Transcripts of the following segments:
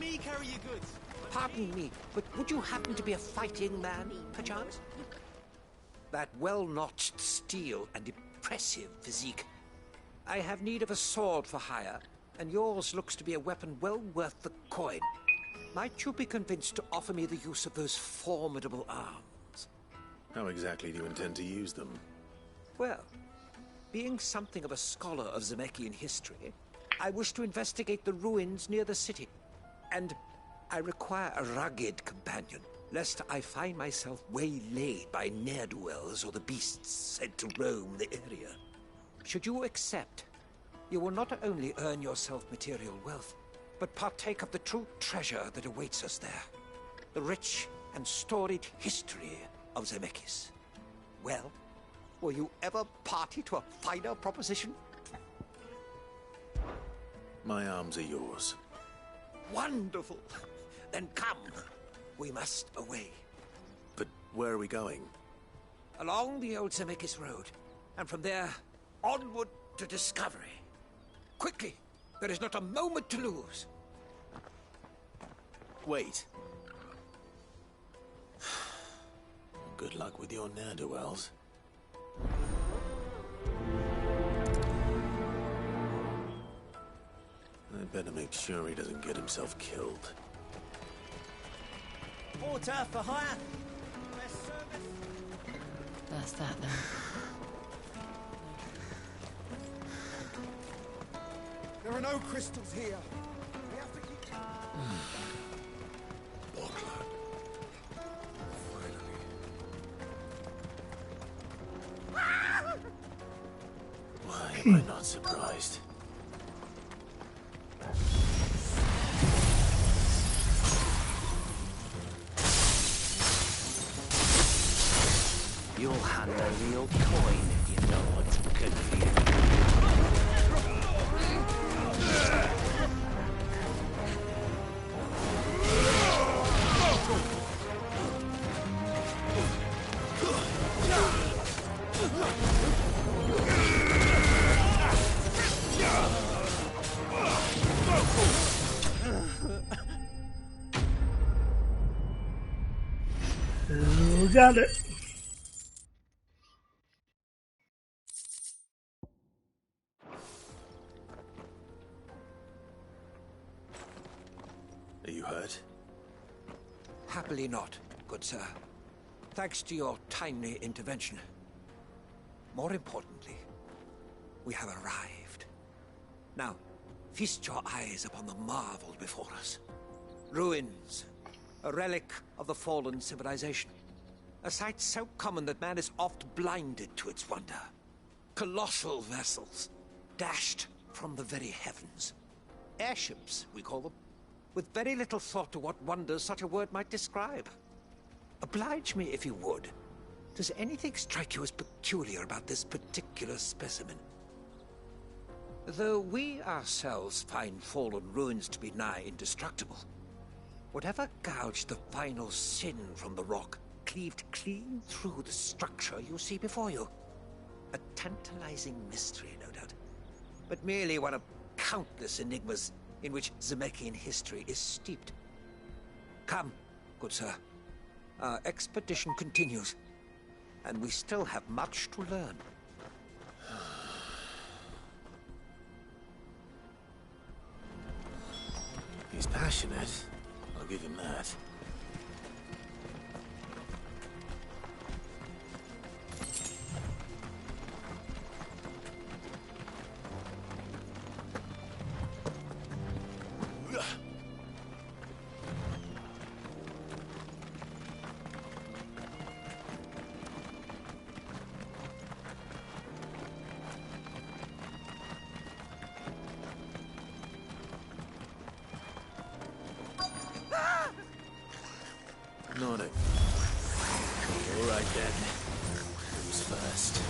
me carry your goods. Pardon me, but would you happen to be a fighting man, perchance? That well-notched steel and impressive physique. I have need of a sword for hire, and yours looks to be a weapon well worth the coin. Might you be convinced to offer me the use of those formidable arms? How exactly do you intend to use them? Well, being something of a scholar of Zemeckis history, I wish to investigate the ruins near the city. And I require a rugged companion, lest I find myself waylaid by ne'er-do-wells or the beasts sent to roam the area. Should you accept, you will not only earn yourself material wealth, but partake of the true treasure that awaits us there. The rich and storied history of Zemeckis. Well, were you ever party to a finer proposition? My arms are yours. Wonderful! Then come. We must away. But where are we going? Along the old Zemeckis Road, and from there, onward to discovery. Quickly! There is not a moment to lose. Wait. Good luck with your ne'er-do-wells. I'd better make sure he doesn't get himself killed. Porter for hire. Best service. That's that then. There are no crystals here. We have to keep... Buckler. Finally. Why am I not surprised? You'll handle real coin if you know what's good for you. Got it. Are you hurt? Happily not, good sir. Thanks to your timely intervention. More importantly, we have arrived. Now, feast your eyes upon the marvel before us. Ruins, a relic of the fallen civilization. A sight so common that man is oft blinded to its wonder. Colossal vessels, dashed from the very heavens. Airships, we call them, with very little thought to what wonders such a word might describe. Oblige me if you would. Does anything strike you as peculiar about this particular specimen? Though we ourselves find fallen ruins to be nigh indestructible, whatever gouged the final sin from the rock cleaved clean through the structure you see before you. A tantalizing mystery, no doubt, but merely one of countless enigmas in which Zemeckis history is steeped. Come, good sir. Our expedition continues, and we still have much to learn. He's passionate. I'll give him that. Not it. All right then. Who's first?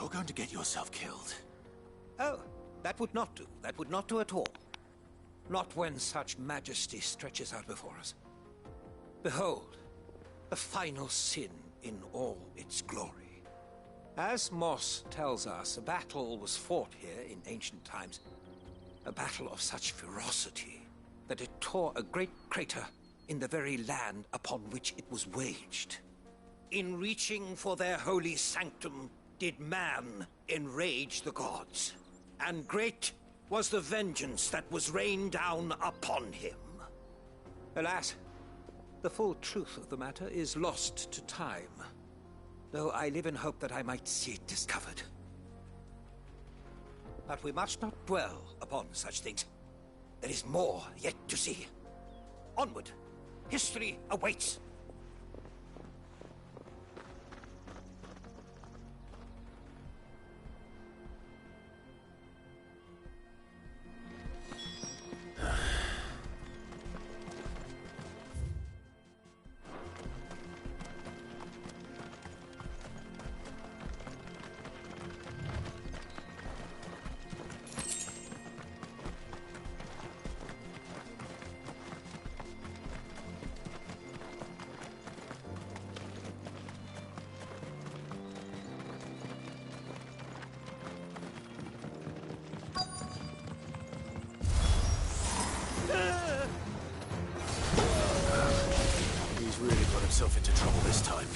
You're going to get yourself killed. Oh, that would not do. That would not do at all. Not when such majesty stretches out before us. Behold, the final sin in all its glory. As Moss tells us, a battle was fought here in ancient times. A battle of such ferocity that it tore a great crater in the very land upon which it was waged. In reaching for their holy sanctum, did man enrage the gods. And great was the vengeance that was rained down upon him. Alas, the full truth of the matter is lost to time, though I live in hope that I might see it discovered. But we must not dwell upon such things. There is more yet to see. Onward! History awaits! He's really got himself into trouble this time.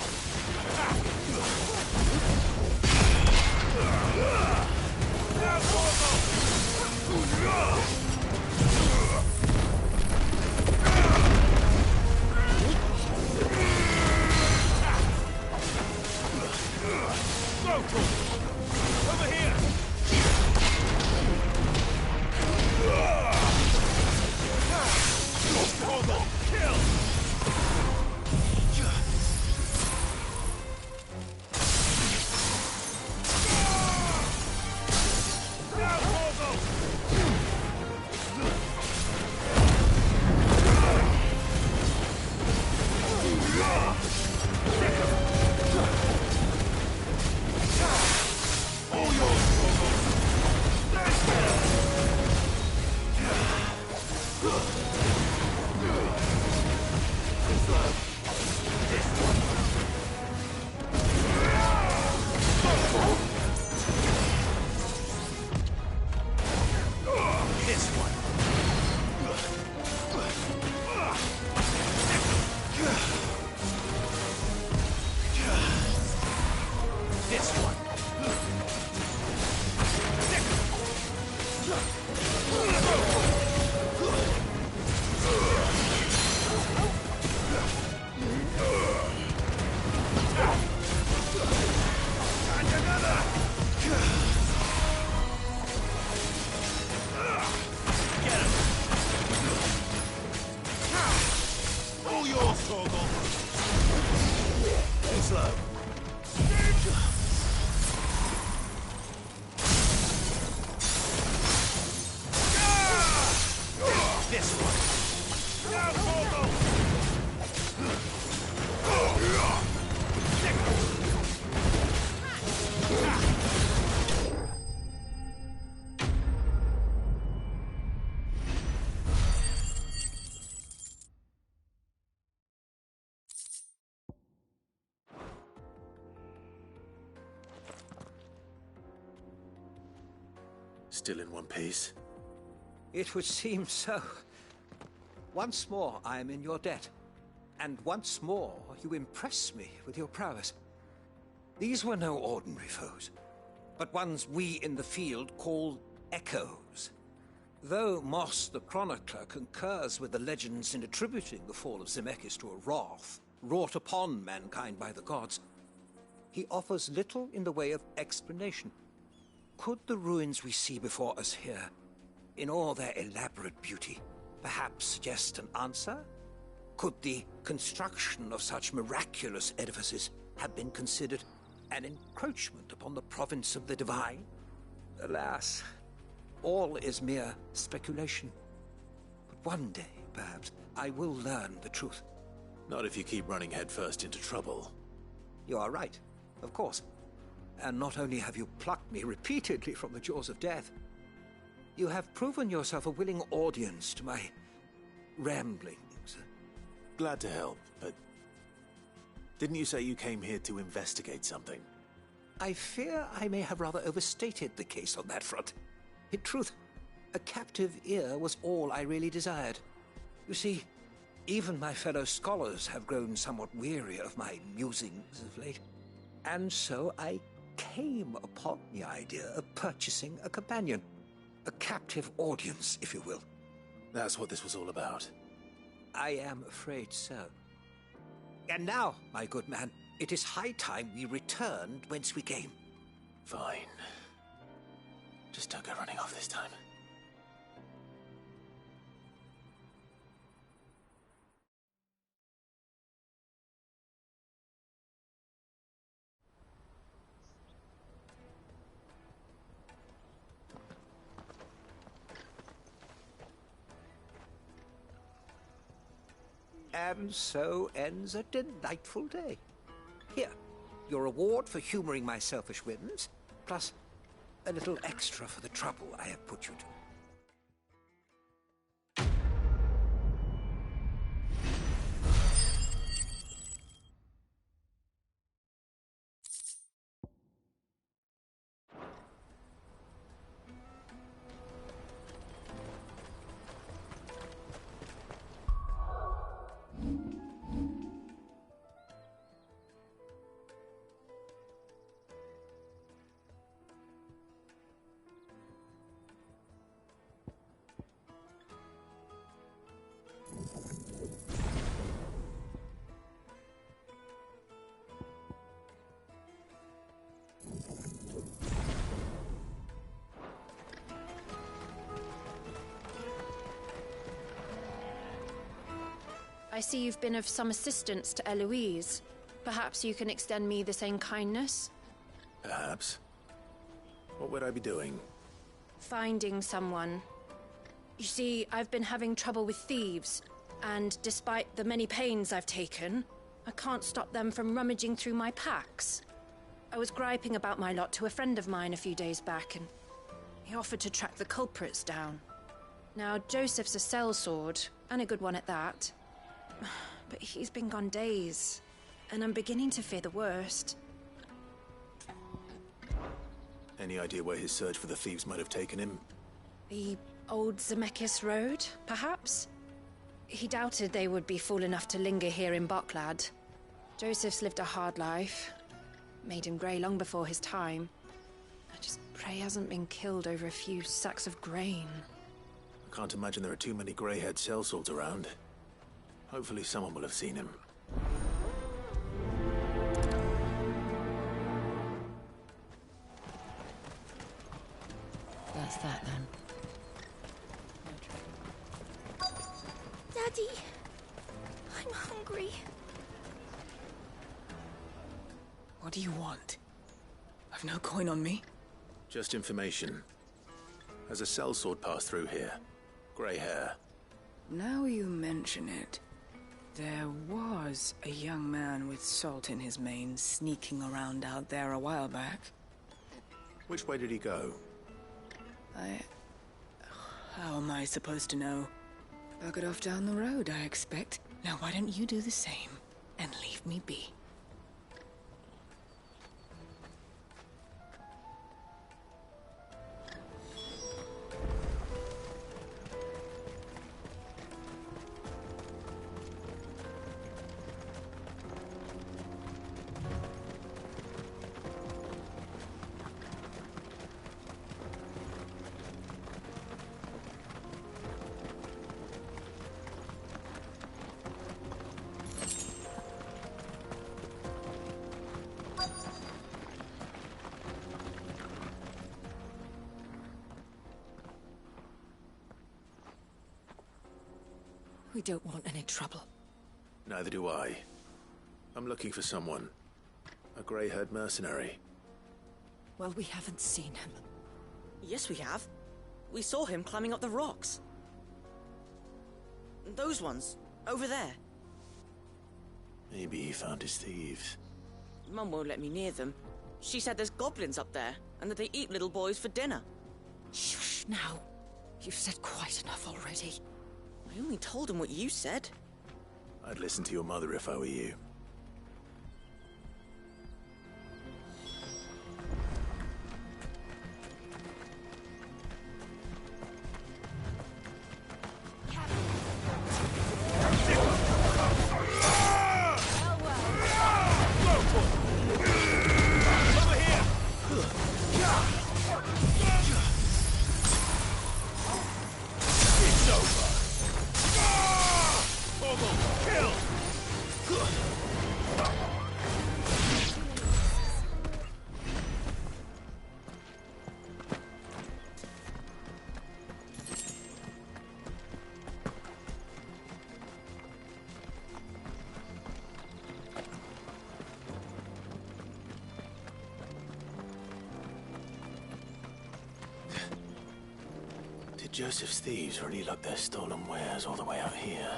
Over here! Kill! Still in one piece? It would seem so. Once more I am in your debt. And once more you impress me with your prowess. These were no ordinary foes, but ones we in the field call echoes. Though Moss the chronicler concurs with the legends in attributing the fall of Zemeckis to a wrath wrought upon mankind by the gods, he offers little in the way of explanation. Could the ruins we see before us here, in all their elaborate beauty, perhaps suggest an answer? Could the construction of such miraculous edifices have been considered an encroachment upon the province of the divine? Alas, all is mere speculation. But one day, perhaps, I will learn the truth. Not if you keep running headfirst into trouble. You are right, of course. And not only have you plucked me repeatedly from the jaws of death, you have proven yourself a willing audience to my ramblings. Glad to help, but didn't you say you came here to investigate something? I fear I may have rather overstated the case on that front. In truth, a captive ear was all I really desired. You see, even my fellow scholars have grown somewhat weary of my musings of late. And so I came upon the idea of purchasing a companion. A captive audience, if you will. That's what this was all about. I am afraid so. And now, my good man, it is high time we returned whence we came. Fine. Just don't go running off this time. And so ends a delightful day. Here, your reward for humoring my selfish whims, plus a little extra for the trouble I have put you to. I see you've been of some assistance to Eloise. Perhaps you can extend me the same kindness? Perhaps. What would I be doing? Finding someone. You see, I've been having trouble with thieves, and despite the many pains I've taken, I can't stop them from rummaging through my packs. I was griping about my lot to a friend of mine a few days back, and he offered to track the culprits down. Now, Joseph's a sellsword, and a good one at that. But he's been gone days, and I'm beginning to fear the worst. Any idea where his search for the thieves might have taken him? The old Zemeckis Road, perhaps? He doubted they would be fool enough to linger here in Boklad. Joseph's lived a hard life. Made him grey long before his time. I just pray he hasn't been killed over a few sacks of grain. I can't imagine there are too many grey-haired sellswords around. Hopefully someone will have seen him. That's that then. Daddy, I'm hungry. What do you want? I've no coin on me. Just information. Has a sellsword passed through here? Grey hair. Now you mention it, there was a young man with salt in his mane sneaking around out there a while back. Which way did he go? How am I supposed to know? Buggered off down the road, I expect. Now why don't you do the same and leave me be? We don't want any trouble. Neither do I. I'm looking for someone. A grey-haired mercenary. Well, we haven't seen him. Yes, we have. We saw him climbing up the rocks. Those ones, over there. Maybe he found his thieves. Mum won't let me near them. She said there's goblins up there, and that they eat little boys for dinner. Shush now. You've said quite enough already. I only told him what you said. I'd listen to your mother if I were you. Did Joseph's thieves really lug their stolen wares all the way out here?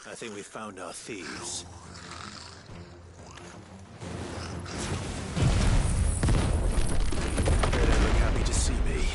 I think we found our thieves. They don't look happy to see me.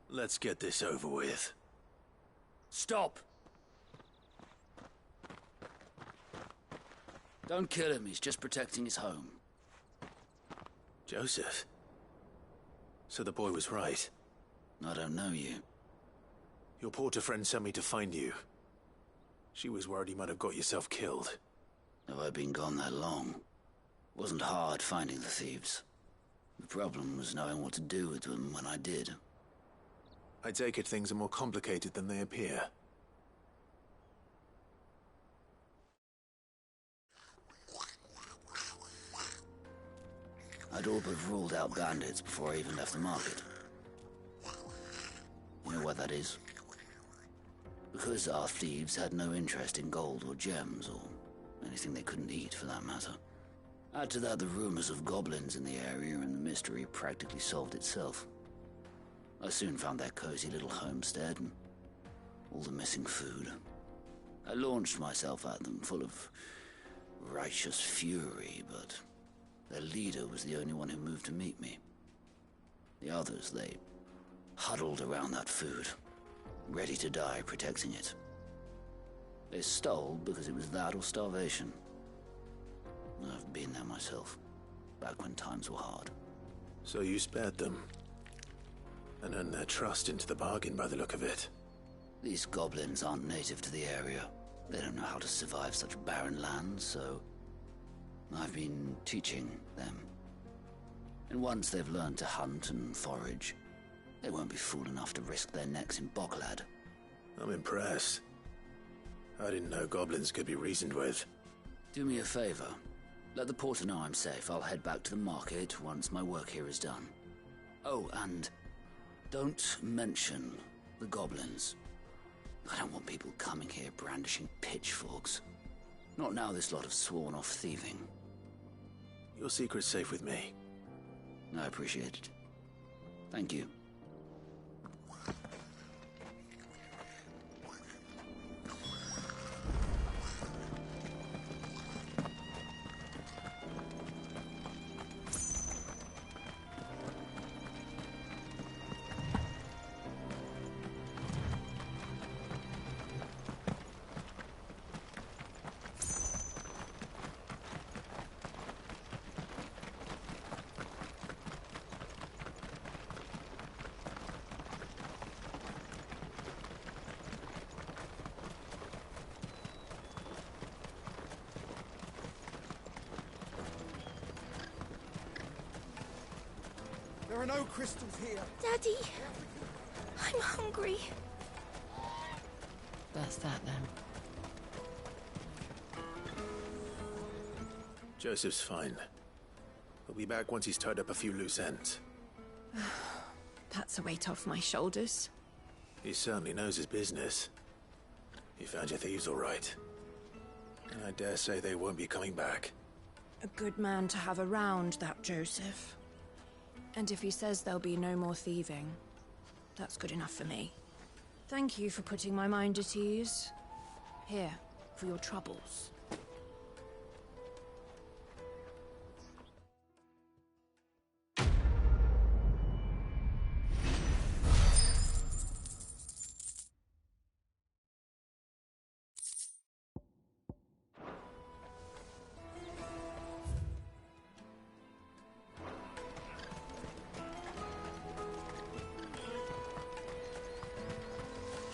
Let's get this over with. Stop! Don't kill him, he's just protecting his home. Joseph? So the boy was right. I don't know you. Your porter friend sent me to find you. She was worried you might have got yourself killed. Have I been gone that long? Wasn't hard finding the thieves. The problem was knowing what to do with them when I did. I take it things are more complicated than they appear. I'd all but ruled out bandits before I even left the market. You know what that is? Because our thieves had no interest in gold or gems, or anything they couldn't eat for that matter. Add to that the rumors of goblins in the area, and the mystery practically solved itself. I soon found their cozy little homestead and all the missing food. I launched myself at them, full of righteous fury, but their leader was the only one who moved to meet me. The others, they huddled around that food, ready to die protecting it. They stole because it was that or starvation. I've been there myself, back when times were hard. So you spared them? And earn their trust into the bargain by the look of it. These goblins aren't native to the area. They don't know how to survive such barren lands, so I've been teaching them. And once they've learned to hunt and forage, they won't be fool enough to risk their necks in Boklad. I'm impressed. I didn't know goblins could be reasoned with. Do me a favor. Let the porter know I'm safe. I'll head back to the market once my work here is done. Oh, and don't mention the goblins. I don't want people coming here brandishing pitchforks. Not now this lot have sworn off thieving. Your secret's safe with me. I appreciate it. Thank you. There are no crystals here. Daddy, I'm hungry. That's that then. Joseph's fine. He'll be back once he's tied up a few loose ends. That's a weight off my shoulders. He certainly knows his business. You found your thieves all right. And I dare say they won't be coming back. A good man to have around, that Joseph. And if he says there'll be no more thieving, that's good enough for me. Thank you for putting my mind at ease. Here, for your troubles.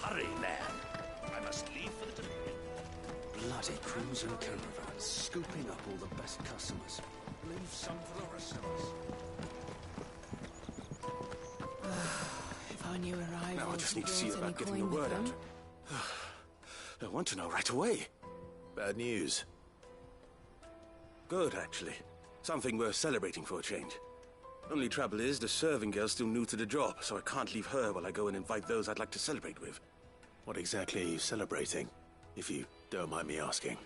Hurry, man. I must leave for the dominion. Bloody crimson caravan, scooping up all the best customers. Leave some for the rest of us. If our new arrivals Now I just need to see brought about any getting the coin with word them. out. I want to know right away. Bad news. Good, actually. Something worth celebrating for a change. Only trouble is, the serving girl's still new to the job, so I can't leave her while I go and invite those I'd like to celebrate with. What exactly are you celebrating, if you don't mind me asking?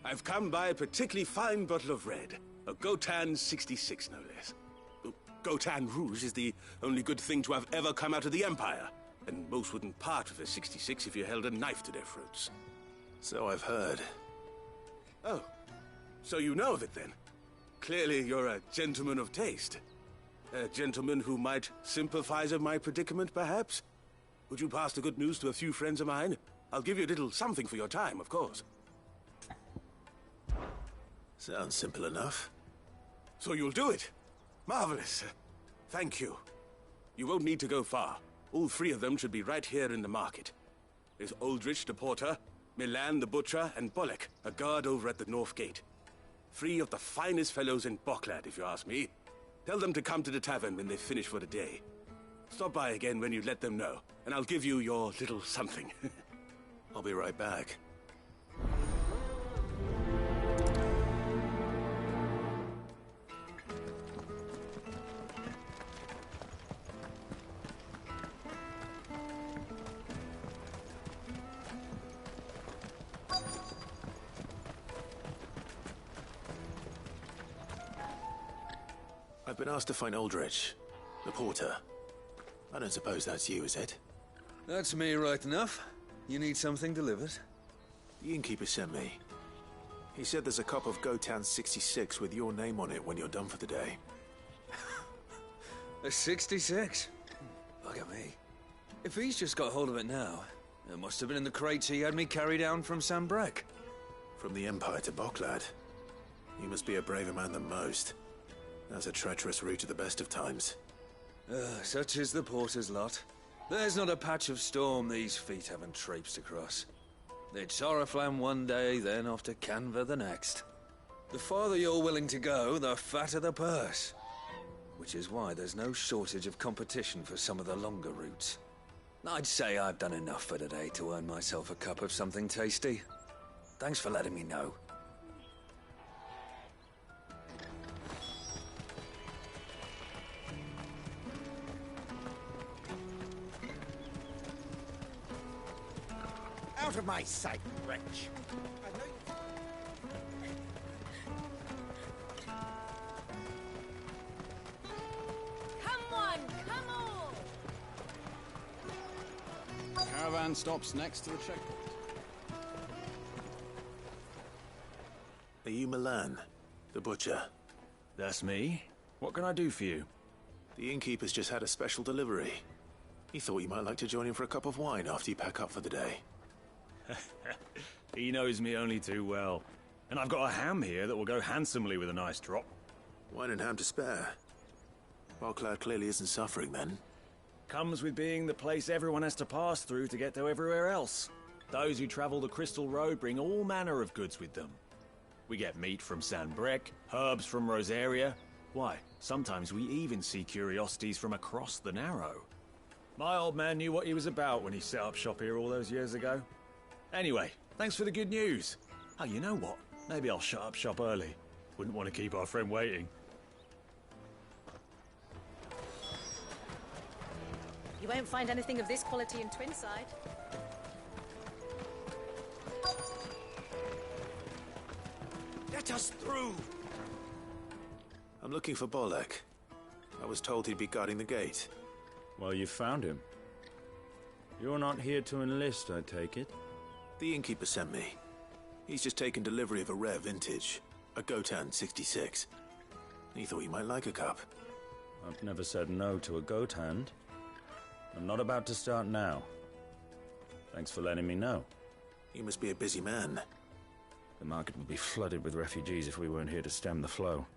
I've come by a particularly fine bottle of red. A Gotan 66, no less. Gotan Rouge is the only good thing to have ever come out of the Empire. And most wouldn't part with a 66 if you held a knife to their throats. So I've heard. Oh, so you know of it then? Clearly you're a gentleman of taste. A gentleman who might sympathize with my predicament, perhaps? Would you pass the good news to a few friends of mine? I'll give you a little something for your time, of course. Sounds simple enough. So you'll do it? Marvelous. Thank you. You won't need to go far. All three of them should be right here in the market. There's Aldrich, the porter, Milan, the butcher, and Bolek, a guard over at the north gate. Three of the finest fellows in Boklad, if you ask me. Tell them to come to the tavern when they've finished for the day. Stop by again when you let them know, and I'll give you your little something. I'll be right back. I've been asked to find Aldrich, the porter. I don't suppose that's you, is it? That's me right enough. You need something delivered? The innkeeper sent me. He said there's a cup of Gotan 66 with your name on it when you're done for the day. A 66? Look at me. If he's just got hold of it now, it must have been in the crates he had me carry down from Sambrek. From the Empire to Boklad. You must be a braver man than most. That's a treacherous route at the best of times. Such is the porter's lot. There's not a patch of storm these feet haven't traipsed across. It's Oriflamme one day, then off to Canva the next. The farther you're willing to go, the fatter the purse. Which is why there's no shortage of competition for some of the longer routes. I'd say I've done enough for today to earn myself a cup of something tasty. Thanks for letting me know. Out of my sight, wretch! I know Come on, come on! Caravan stops next to the checkpoint. Are you Milan, the butcher? That's me. What can I do for you? The innkeeper's just had a special delivery. He thought you might like to join him for a cup of wine after you pack up for the day. He knows me only too well. And I've got a ham here that will go handsomely with a nice drop. Wine and ham to spare. Bocklad clearly isn't suffering then. Comes with being the place everyone has to pass through to get to everywhere else. Those who travel the Crystal Road bring all manner of goods with them. We get meat from Sanbrec, herbs from Rosaria. Why, sometimes we even see curiosities from across the Narrow. My old man knew what he was about when he set up shop here all those years ago. Anyway, thanks for the good news. Oh, you know what? Maybe I'll shut up shop early. Wouldn't want to keep our friend waiting. You won't find anything of this quality in Twinside. Let us through! I'm looking for Bolek. I was told he'd be guarding the gate. Well, you found him. You're not here to enlist, I take it? The innkeeper sent me. He's just taken delivery of a rare vintage, a Gotan 66. He thought you might like a cup. I've never said no to a goat hand. I'm not about to start now. Thanks for letting me know. You must be a busy man. The market would be flooded with refugees if we weren't here to stem the flow.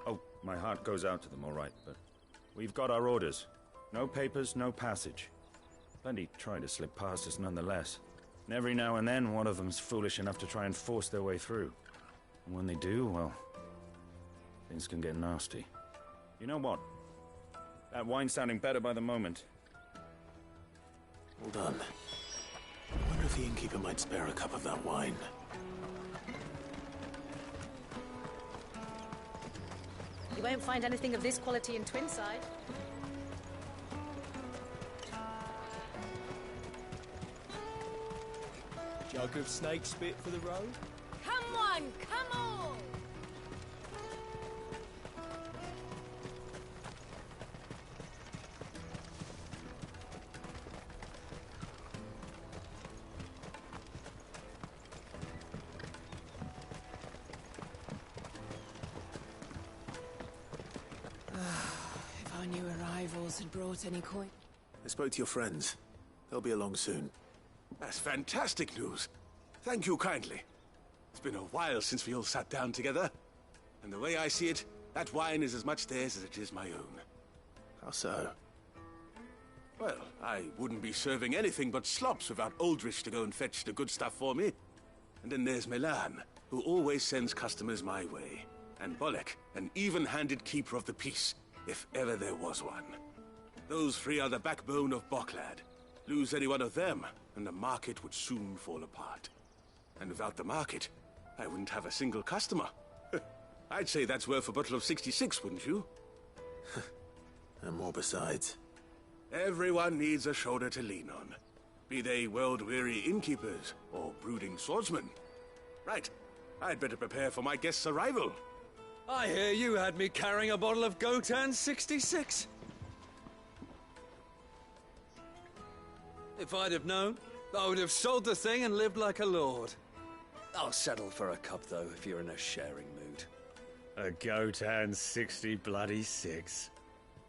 Oh, my heart goes out to them, all right, but we've got our orders. No papers, no passage. Plenty try to slip past us nonetheless. And every now and then, one of them's foolish enough to try and force their way through. And when they do, well, things can get nasty. You know what? That wine's sounding better by the moment. Hold on. I wonder if the innkeeper might spare a cup of that wine. You won't find anything of this quality in Twinside. Jug of snake spit for the road? Come on, come on! If our new arrivals had brought any coin. I spoke to your friends. They'll be along soon. That's fantastic news. Thank you kindly. It's been a while since we all sat down together. And the way I see it, that wine is as much theirs as it is my own. How so? Well, I wouldn't be serving anything but slops without Aldrich to go and fetch the good stuff for me. And then there's Milan, who always sends customers my way. And Bolek, an even-handed keeper of the peace, if ever there was one. Those three are the backbone of Bocklad. Lose any one of them, and the market would soon fall apart. And without the market, I wouldn't have a single customer. I'd say that's worth a bottle of 66, wouldn't you? And more besides. Everyone needs a shoulder to lean on. Be they world-weary innkeepers or brooding swordsmen. Right, I'd better prepare for my guest's arrival. I hear you had me carrying a bottle of Gotan 66. If I'd have known, I would have sold the thing and lived like a lord. I'll settle for a cup, though, if you're in a sharing mood. A Gotan 60 bloody 6.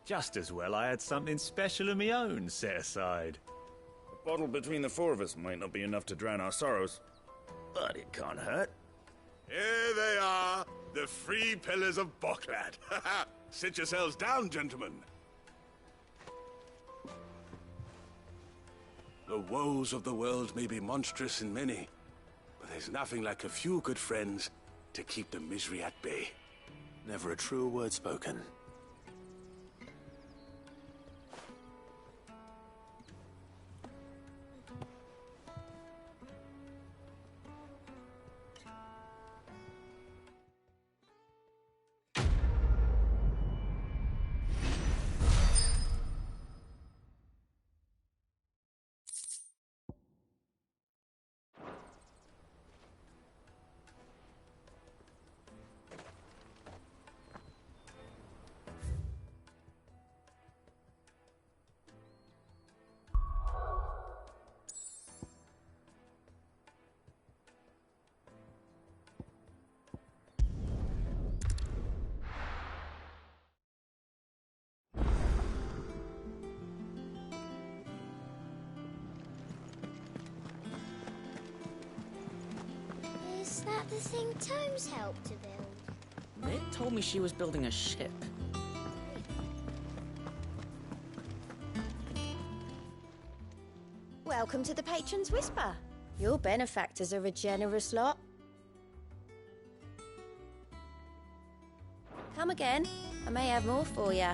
Just as well I had something special of my own set aside. A bottle between the four of us might not be enough to drown our sorrows, but it can't hurt. Here they are, the three pillars of Bocklad. Sit yourselves down, gentlemen. The woes of the world may be monstrous in many, but there's nothing like a few good friends to keep the misery at bay. Never a truer word spoken. Is that the thing Tomes helped to build? They told me she was building a ship. Welcome to the Patron's Whisper. Your benefactors are a generous lot. Come again. I may have more for you.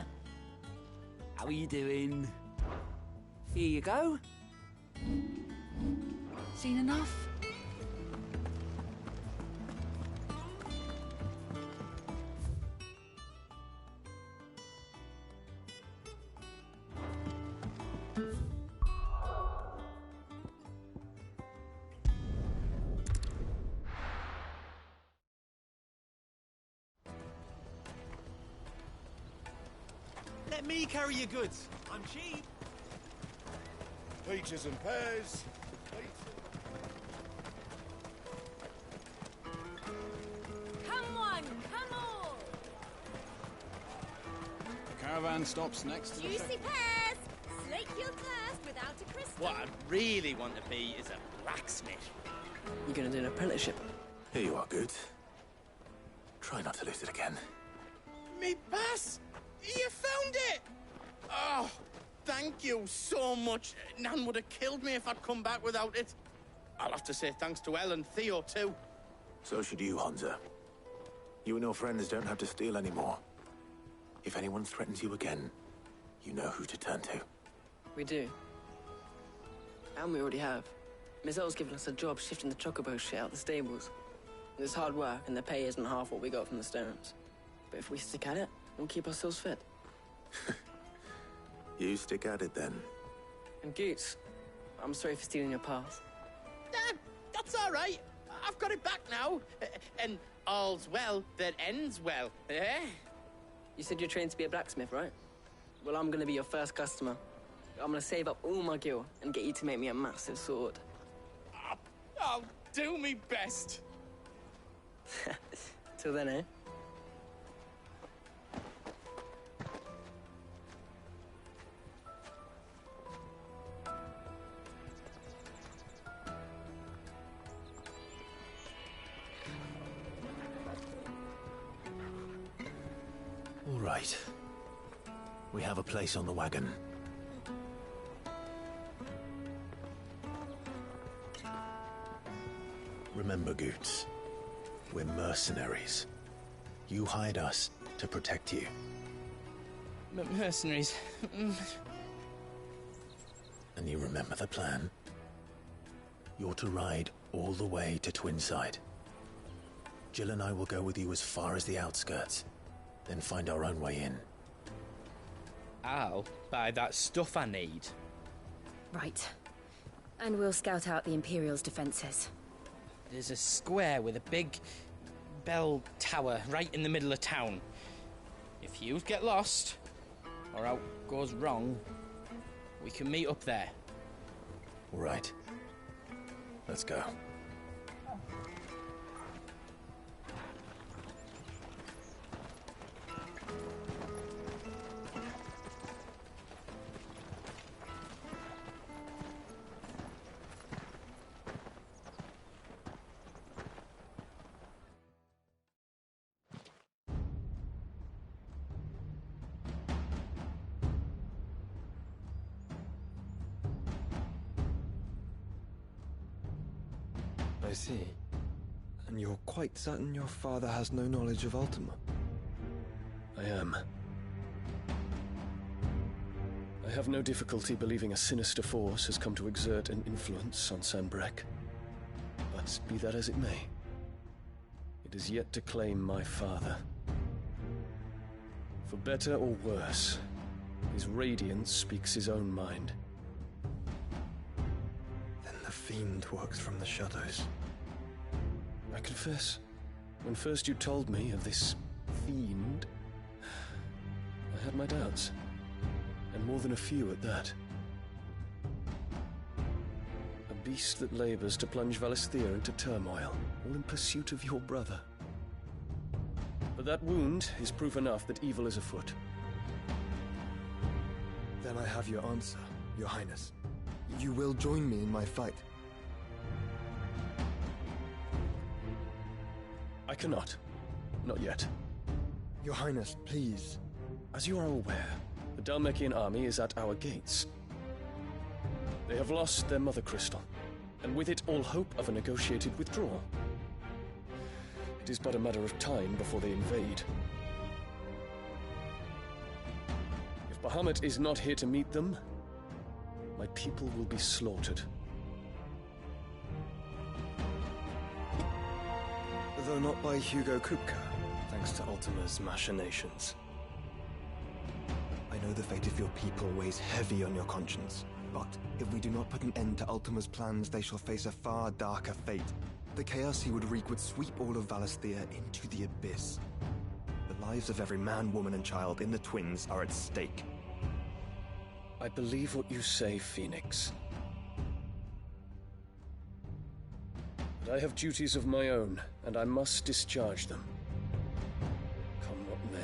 How are you doing? Here you go. Seen enough? Let me carry your goods. I'm cheap. Peaches and pears. Come on, come on! The caravan stops next to the Juicy checkpoint. pears! Slake your thirst without a crystal. What I really want to be is a blacksmith. You're gonna do an apprenticeship? Here you are, Goods. Try not to lose it again. Me bass! You found it! Oh, thank you so much. Nan would have killed me if I'd come back without it. I'll have to say thanks to Elle and Theo, too. So should you, Honza. You and your friends don't have to steal anymore. If anyone threatens you again, you know who to turn to. We do. And we already have. Miss Elle's given us a job shifting the chocobo shit out the stables. It's hard work, and the pay isn't half what we got from the Stones. But if we stick at it, we'll keep ourselves fit. You stick at it, then. And Goots, I'm sorry for stealing your pass. That's all right. I've got it back now. And all's well that ends well, eh? You said you're trained to be a blacksmith, right? Well, I'm gonna be your first customer. I'm gonna save up all my gil and get you to make me a massive sword. I'll do me best. Till then, eh? All right. We have a place on the wagon. Remember, Goots, we're mercenaries. You hired us to protect you. Mercenaries. And you remember the plan? You're to ride all the way to Twinside. Jill and I will go with you as far as the outskirts, then find our own way in. I'll buy that stuff I need. Right. And we'll scout out the Imperial's defenses. There's a square with a big bell tower right in the middle of town. If you get lost, or out goes wrong, we can meet up there. All right. Let's go. I see. And you're quite certain your father has no knowledge of Ultima? I am. I have no difficulty believing a sinister force has come to exert an influence on Sanbreque. But be that as it may, it is yet to claim my father. For better or worse, his radiance speaks his own mind. Then the fiend works from the shadows. I confess, when first you told me of this fiend, I had my doubts. And more than a few at that. A beast that labors to plunge Valisthea into turmoil, all in pursuit of your brother. But that wound is proof enough that evil is afoot. Then I have your answer, Your Highness. You will join me in my fight. I cannot. Not yet. Your Highness, please. As you are aware, the Dhalmekian army is at our gates. They have lost their mother crystal, and with it all hope of a negotiated withdrawal. It is but a matter of time before they invade. If Bahamut is not here to meet them, my people will be slaughtered. Though not by Hugo Kupka, thanks to Ultima's machinations. I know the fate of your people weighs heavy on your conscience, but if we do not put an end to Ultima's plans, they shall face a far darker fate. The chaos he would wreak would sweep all of Valisthea into the abyss. The lives of every man, woman, and child in the Twins are at stake. I believe what you say, Phoenix. But I have duties of my own, and I must discharge them. Come what may.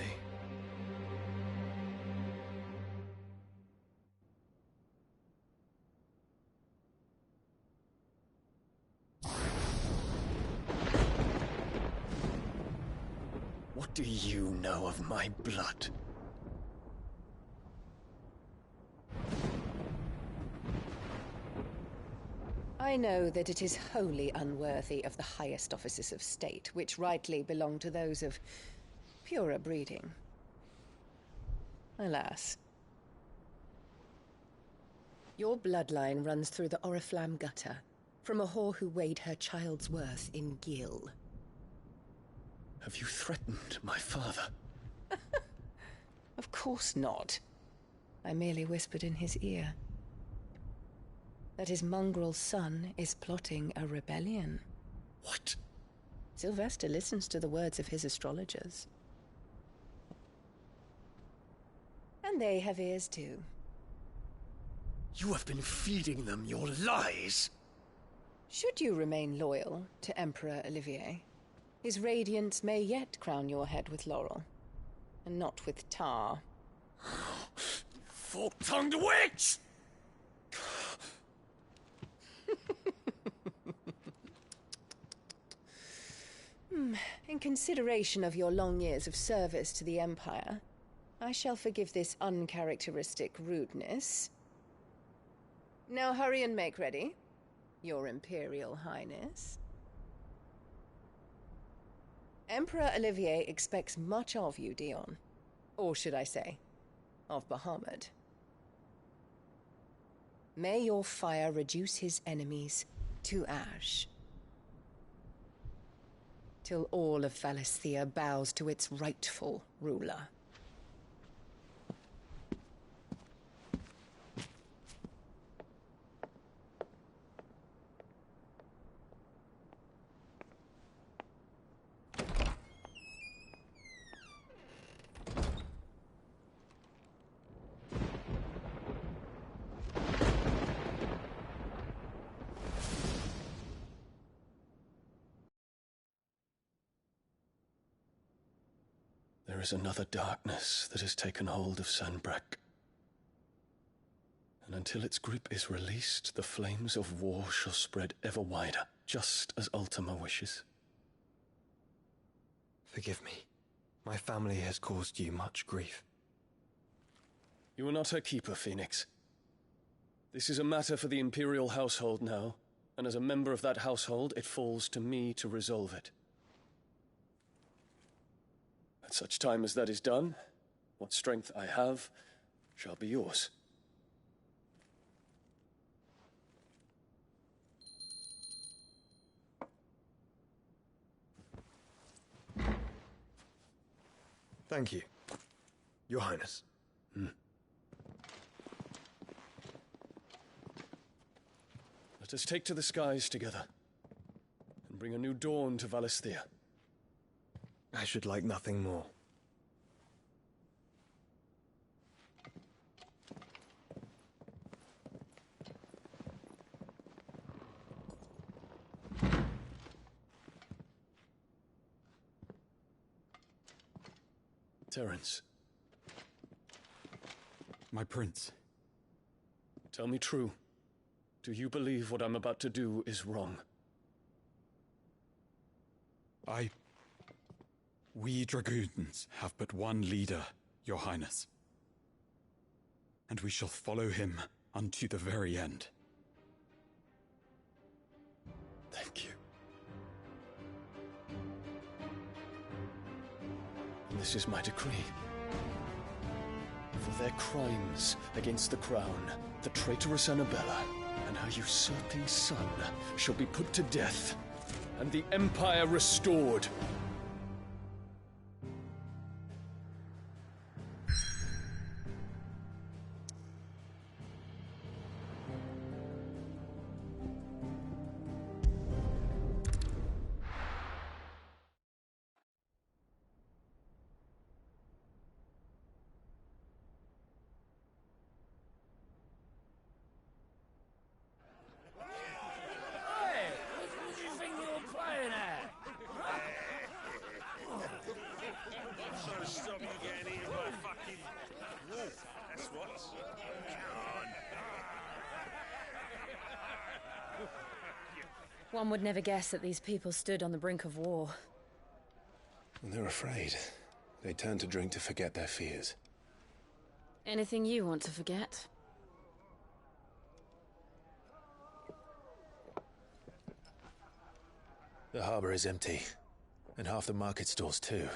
What do you know of my blood? I know that it is wholly unworthy of the highest offices of state, which rightly belong to those of purer breeding. Alas. Your bloodline runs through the Oriflamme gutter, from a whore who weighed her child's worth in gil. Have you threatened my father? Of course not. I merely whispered in his ear that his mongrel son is plotting a rebellion. What? Sylvester listens to the words of his astrologers. And they have ears too. You have been feeding them your lies! Should you remain loyal to Emperor Olivier, his radiance may yet crown your head with laurel, and not with tar. Fork-tongued witch! In consideration of your long years of service to the Empire, I shall forgive this uncharacteristic rudeness. Now hurry and make ready, Your Imperial Highness. Emperor Olivier expects much of you, Dion. Or should I say, of Bahamut. May your fire reduce his enemies to ash, till all of Valisthea bows to its rightful ruler. There is another darkness that has taken hold of Sanbreque. And until its grip is released, the flames of war shall spread ever wider, just as Ultima wishes. Forgive me. My family has caused you much grief. You are not her keeper, Phoenix. This is a matter for the Imperial household now, And as a member of that household, it falls to me to resolve it. At such time as that is done, what strength I have shall be yours. Thank you, Your Highness. Let us take to the skies together, and bring a new dawn to Valisthea. I should like nothing more. Terence. My prince. Tell me true. Do you believe what I'm about to do is wrong? We dragoons have but one leader, Your Highness. And we shall follow him unto the very end. Thank you. And this is my decree. For their crimes against the crown, the traitorous Annabella and her usurping son shall be put to death, and the Empire restored. One would never guess that these people stood on the brink of war. They're afraid. They turn to drink to forget their fears. Anything you want to forget? The harbor is empty, and half the market stalls too.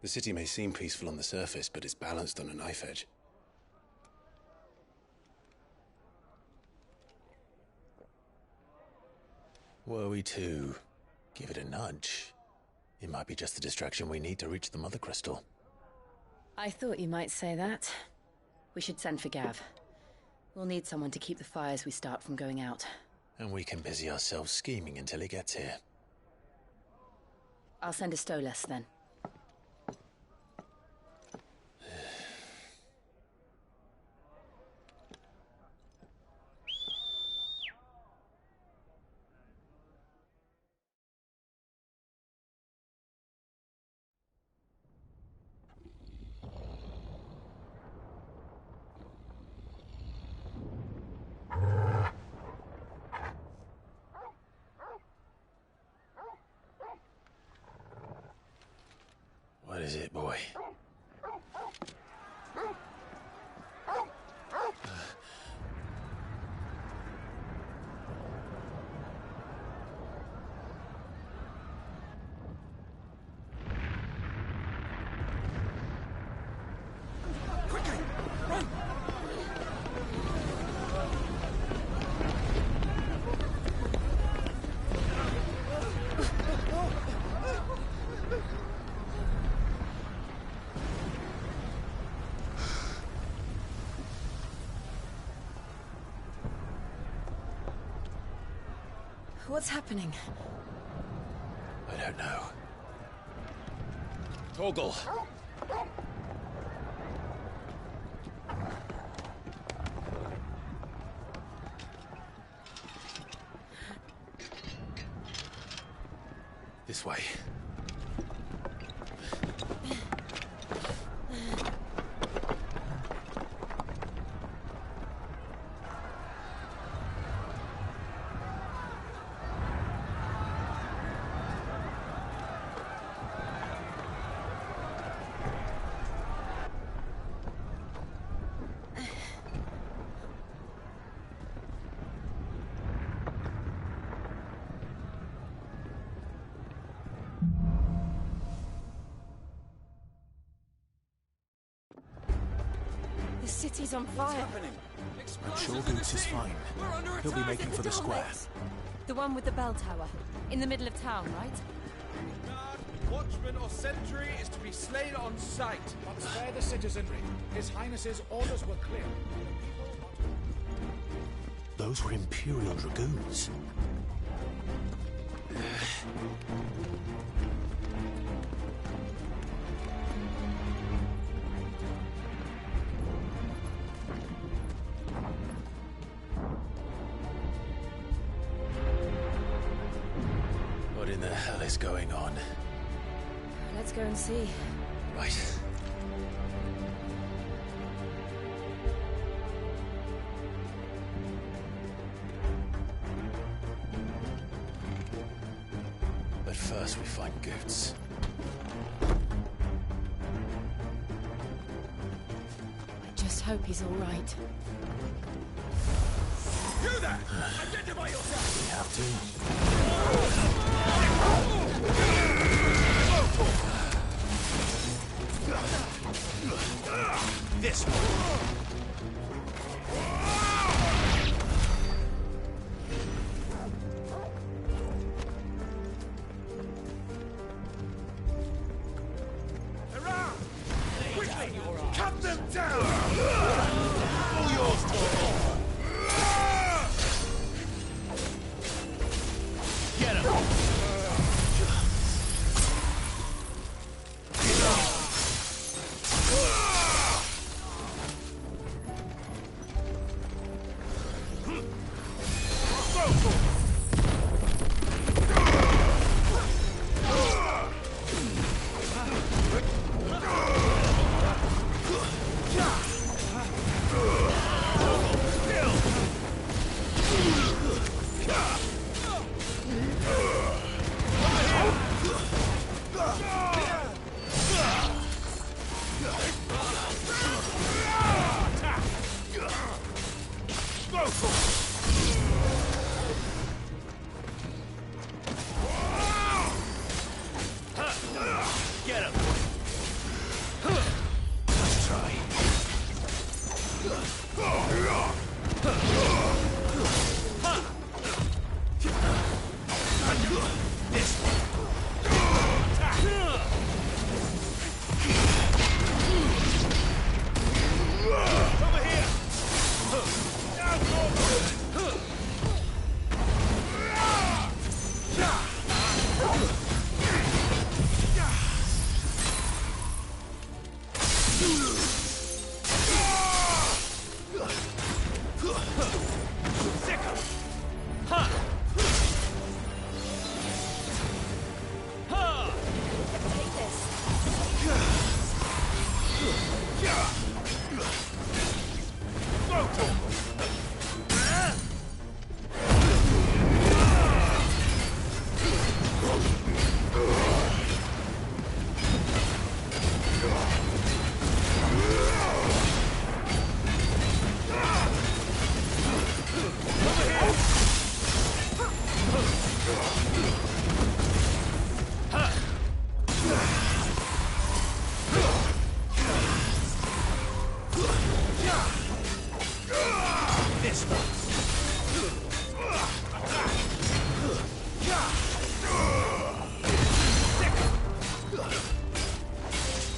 The city may seem peaceful on the surface, but it's balanced on a knife edge. Were we to give it a nudge, it might be just the distraction we need to reach the Mother Crystal. I thought you might say that. We should send for Gav. We'll need someone to keep the fires we start from going out. And we can busy ourselves scheming until he gets here. I'll send a Stolas then. What is it, boy? Quickly! Run! What's happening? I don't know. Torgal! This way. The city's on fire. I'm sure Boots is fine. He'll be making for the square. The one with the bell tower. In the middle of town, right? Watchman or sentry is to be slain on sight. But spare the citizenry. His Highness's orders were clear. Those were Imperial Dragoons. What in the hell is going on? Let's go and see. Right. But first we find Goots. I just hope he's all right. You there! Identify yourself! We have to. This Hurrah! Quickly! Cut them down! All yours, Get him! Get him! Let's try. This one. Over here!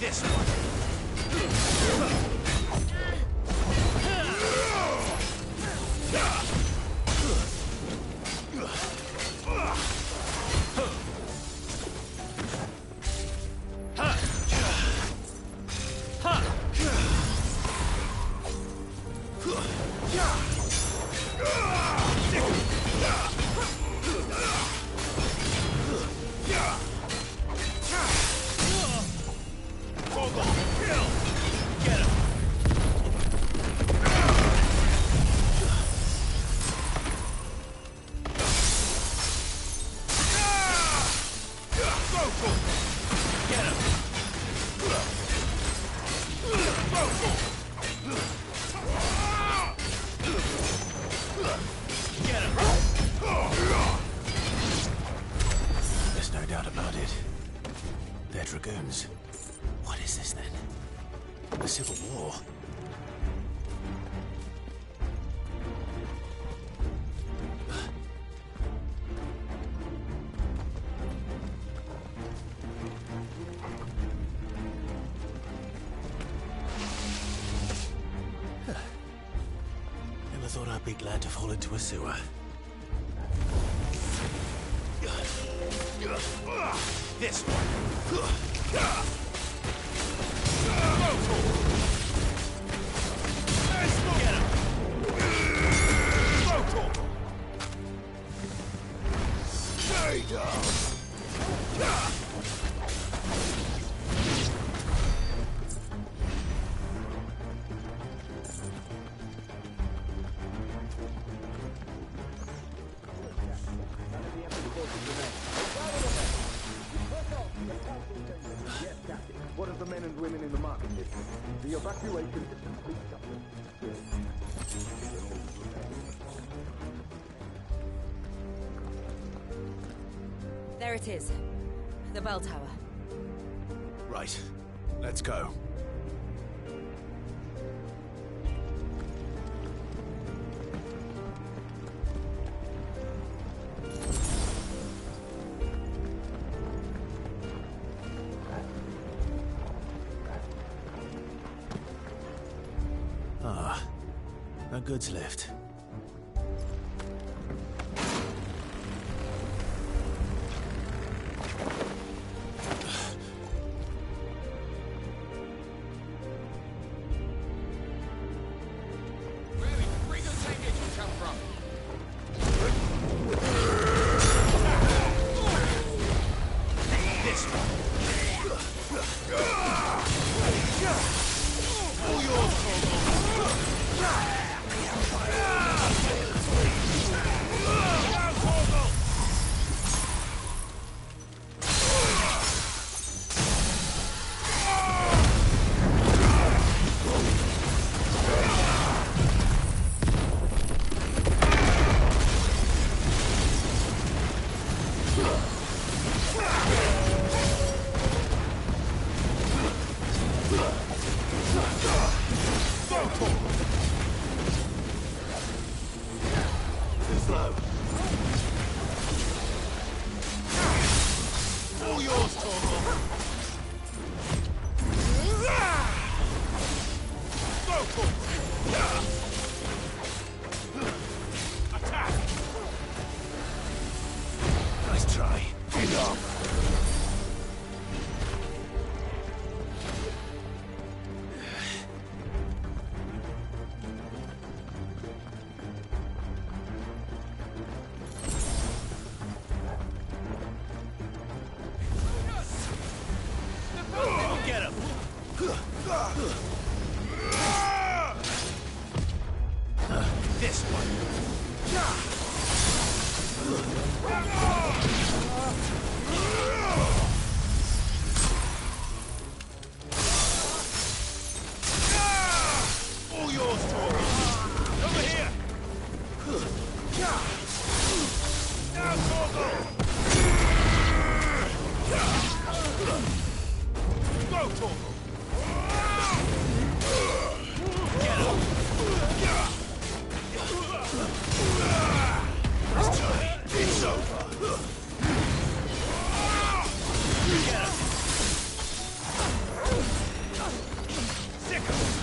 This There's no doubt about it. They're dragoons. What is this then? A civil war? Never thought I'd be glad to fall into a sewer. This one. Get him. Stay down. What of the men and women in the market district? The evacuation is complete. There it is. The bell tower. Right. Let's go. Ah, a goods lift. This one. All yours, Tor. Over here. Now, Torgo. Go, Torgo. Get up. This time, it's over. Get up. Sick of it.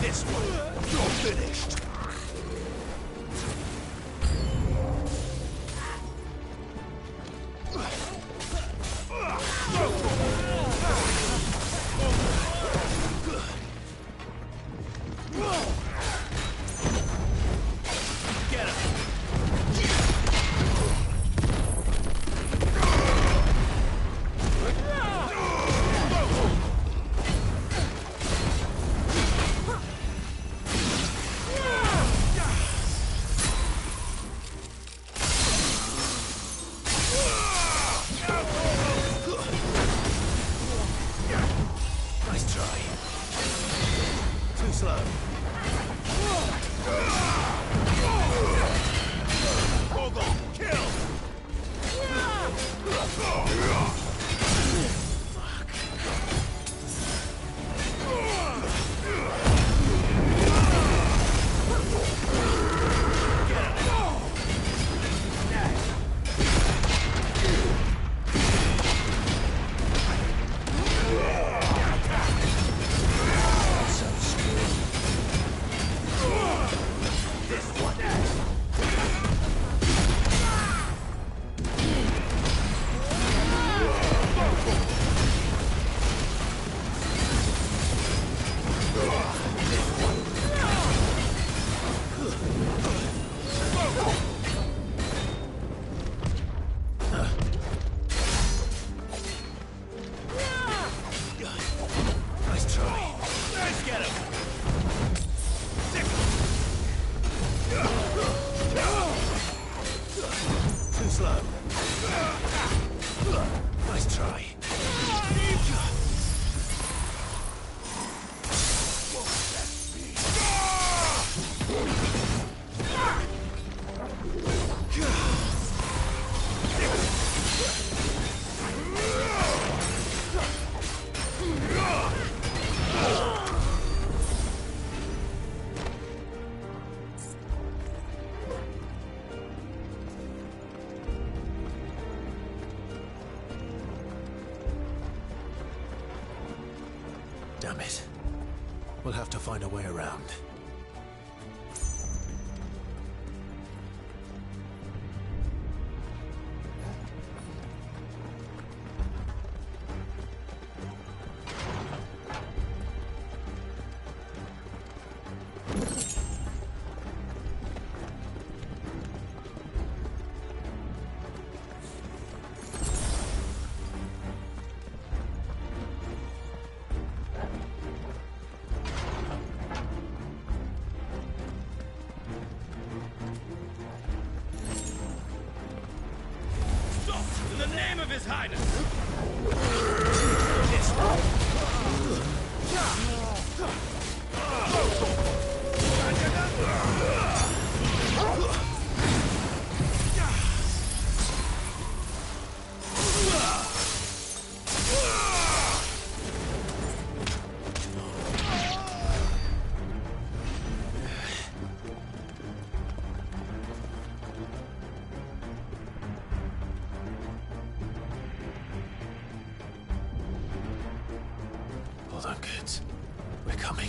This one, you're finished. Get him. Nice try. Too slow. Torgo, kill! Fuck. Damn it. We'll have to find a way around. In the name of His Highness! Hold on, kids. We're coming.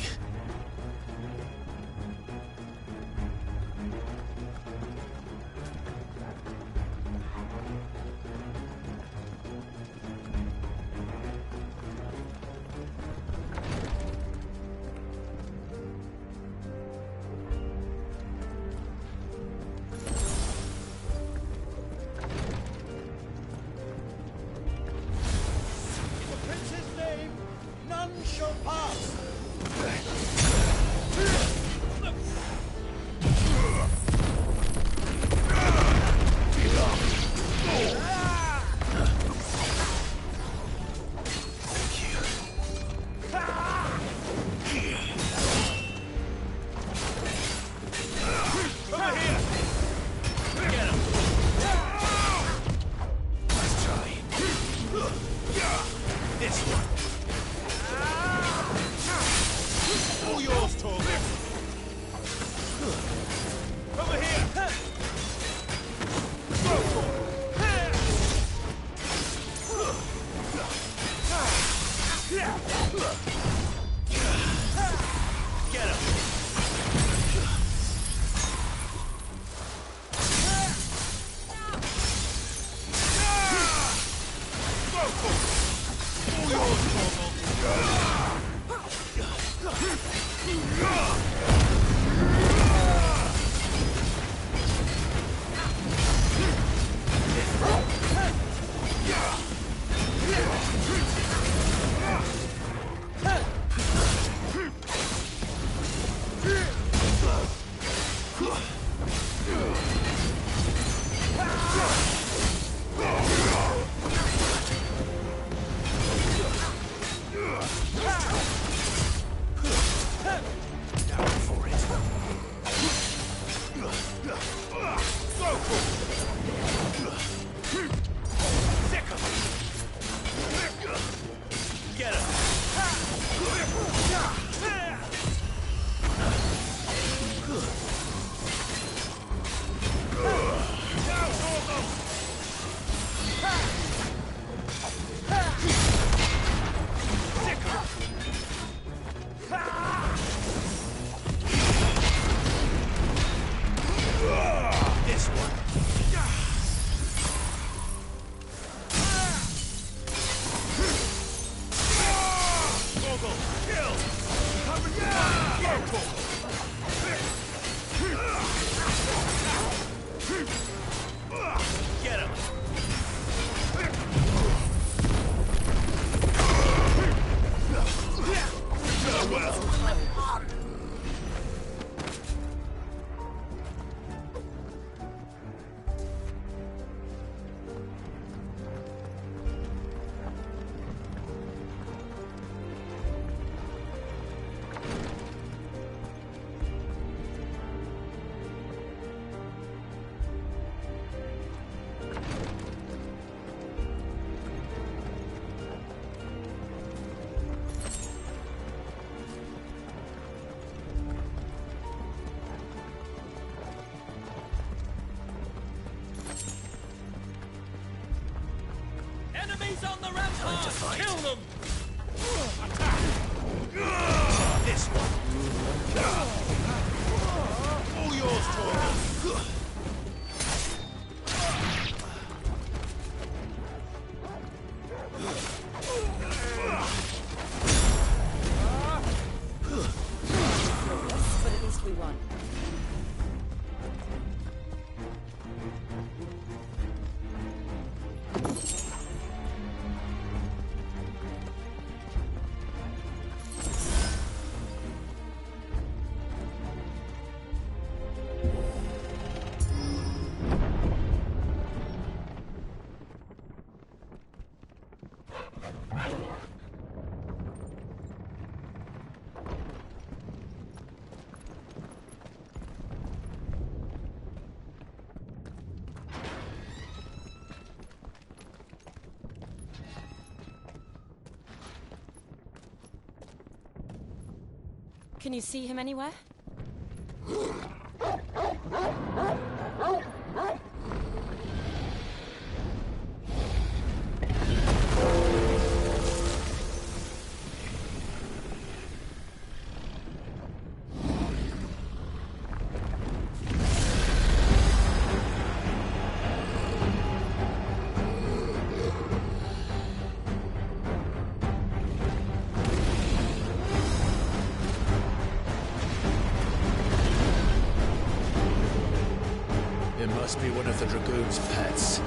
In the prince's name, none shall pass! Over here! Get him! Let's try. This one! All yours, Torvik! Over here! Go for it! Get him! Go for it! All yours, Torvik! Get him! This one! Goggle! Kill! Cover Get him! Well. Enemies on the rampart! Kill them! Attack! Can you see him anywhere? It must be one of the Dragoon's pets.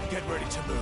Get him!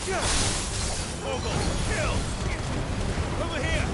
Mogul, kill! Over here!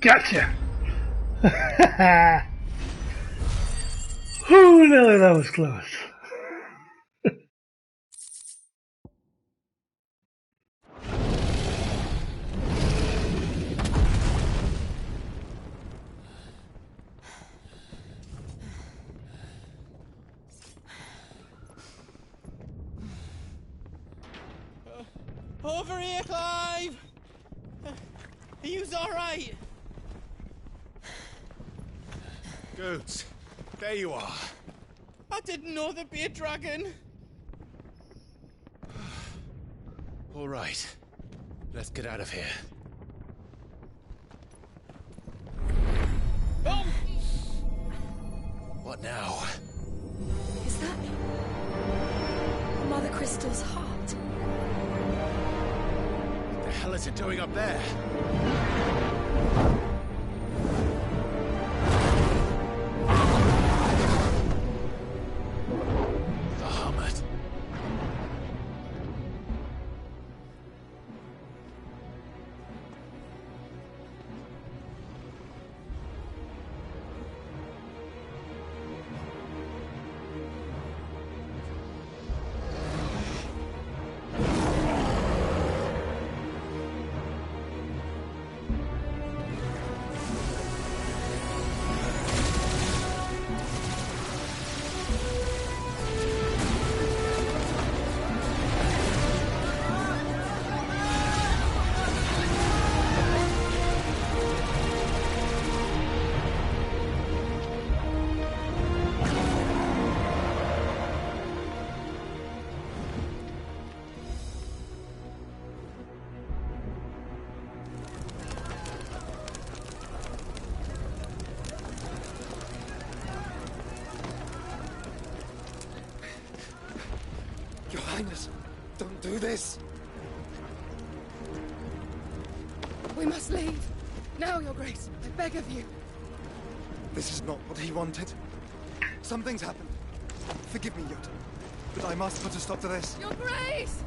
Gotcha! Whew, Nelly, that was close. Over here, Clive! Are you alright? Goods, there you are. I didn't know there'd be a dragon. All right, let's get out of here. Oh! What now? Is that Mother Crystal's heart? What the hell is it doing up there? The Hummet. Your Highness, don't do this. We must leave. Now, Your Grace. I beg of you. This is not what he wanted. Something's happened. Forgive me, Yoda, but I must put a stop to this. Your Grace!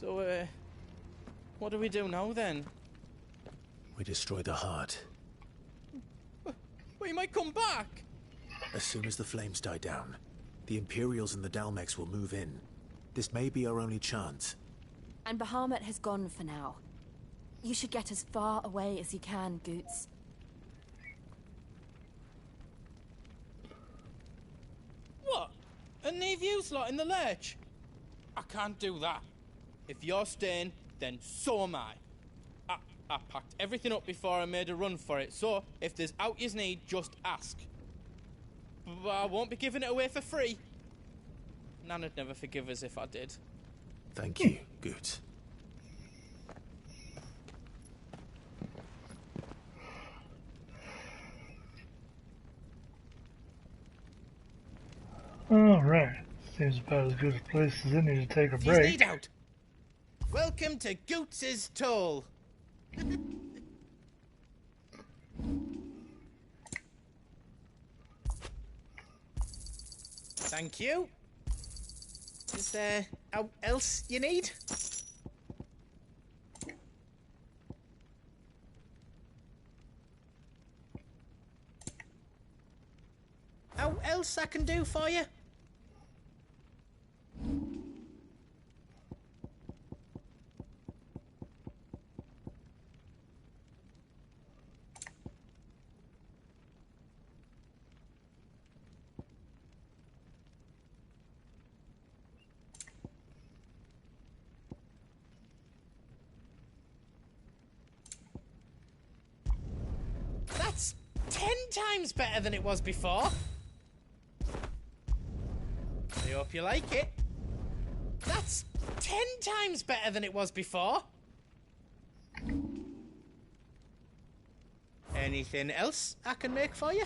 So, what do we do now then? We destroy the heart. We might come back! As soon as the flames die down, the Imperials and the Dalmex will move in. This may be our only chance. And Bahamut has gone for now. You should get as far away as you can, Goots. What? And leave you lot in the lurch? I can't do that. If you're staying, then so am I. I packed everything up before I made a run for it, so if there's out yous need, just ask. But I won't be giving it away for free. Nana'd never forgive us if I did. Thank you, Goots. Alright. Seems about as good a place as any to take a break. Need out. Welcome to Goots's Toll. Thank you. Is there out else you need? Out else I can do for you? That's 10 times better than it was before. I hope you like it. That's 10 times better than it was before. Anything else I can make for you?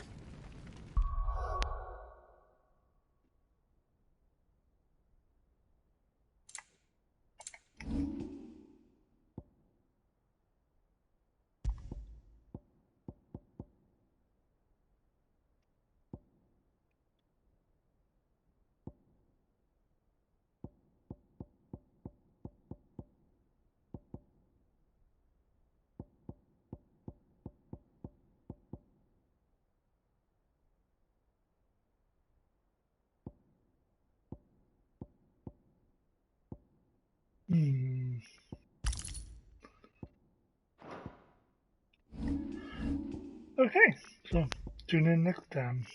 Okay, so tune in next time.